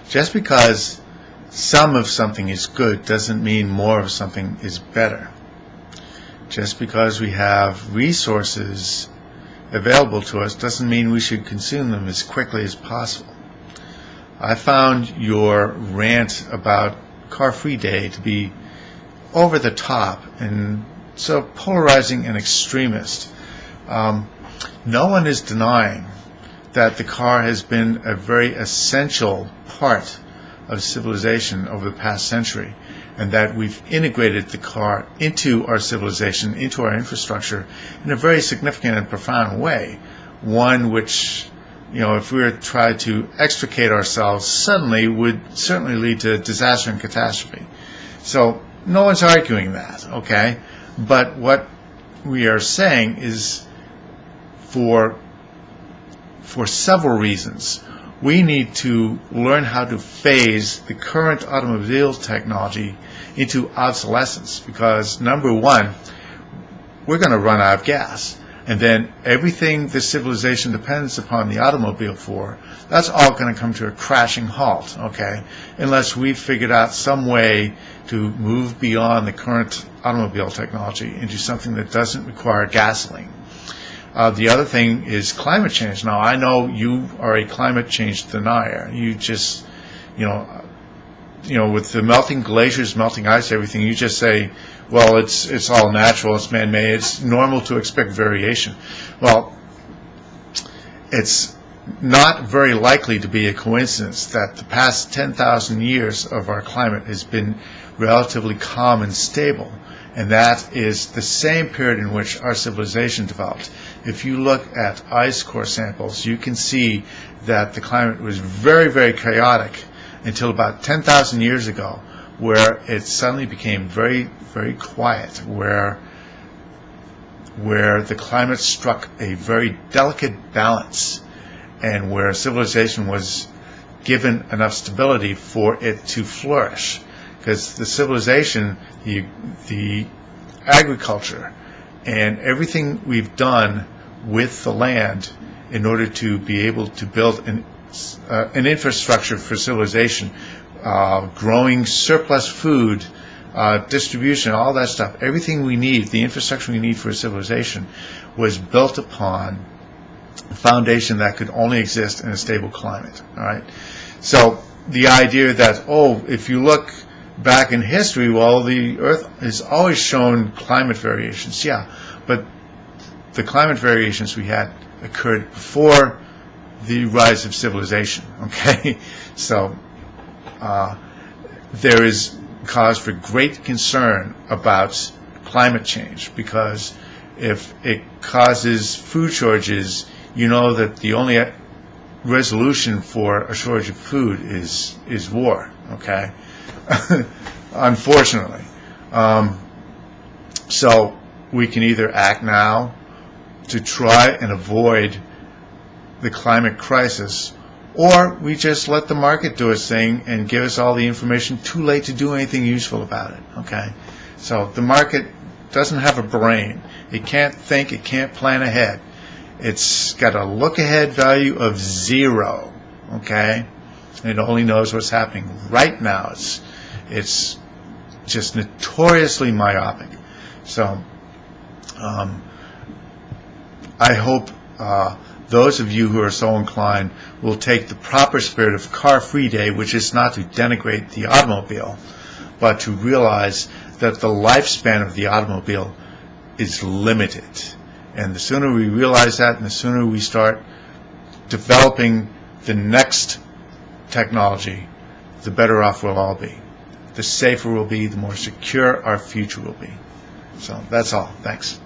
Just because some of something is good doesn't mean more of something is better. Just because we have resources available to us doesn't mean we should consume them as quickly as possible. I found your rant about car-free day to be over the top and so polarizing and extremist. No one is denying that the car has been a very essential part of civilization over the past century, and that we've integrated the car into our civilization, into our infrastructure, in a very significant and profound way. One which, if we were to try to extricate ourselves suddenly, would certainly lead to disaster and catastrophe. So no one's arguing that, okay? But what we are saying is, for several reasons, we need to learn how to phase the current automobile technology into obsolescence, because number one, we're going to run out of gas, and then everything the civilization depends upon the automobile for, that's all going to come to a crashing halt, okay, unless we've figured out some way to move beyond the current automobile technology into something that doesn't require gasoline. The other thing is climate change. Now, I know you are a climate change denier. You just, with the melting glaciers, melting ice, everything, you just say, well, it's all natural, it's man-made, it's normal to expect variation. Well, it's not very likely to be a coincidence that the past 10,000 years of our climate has been relatively calm and stable. And that is the same period in which our civilization developed. If you look at ice core samples, you can see that the climate was very, very chaotic until about 10,000 years ago, where it suddenly became very, very quiet, where the climate struck a very delicate balance, and where civilization was given enough stability for it to flourish. Because the civilization, the agriculture, and everything we've done with the land in order to be able to build an infrastructure for civilization, growing surplus food, distribution, all that stuff, everything we need, the infrastructure we need for a civilization, was built upon a foundation that could only exist in a stable climate. All right. So the idea that, if you look back in history, well, the Earth has always shown climate variations. Yeah, but the climate variations we had occurred before the rise of civilization, okay? So there is cause for great concern about climate change, because if it causes food shortages, you know that the only resolution for a shortage of food is war, okay? Unfortunately. So we can either act now to try and avoid the climate crisis, or we just let the market do its thing and give us all the information too late to do anything useful about it, okay? So the market doesn't have a brain. It can't think, it can't plan ahead. It's got a look-ahead value of 0, okay? And it only knows what's happening right now. It's just notoriously myopic. So I hope those of you who are so inclined will take the proper spirit of Car-Free Day, which is not to denigrate the automobile, but to realize that the lifespan of the automobile is limited. And the sooner we realize that, and the sooner we start developing the next technology, the better off we'll all be. The safer we'll be, the more secure our future will be. So that's all. Thanks.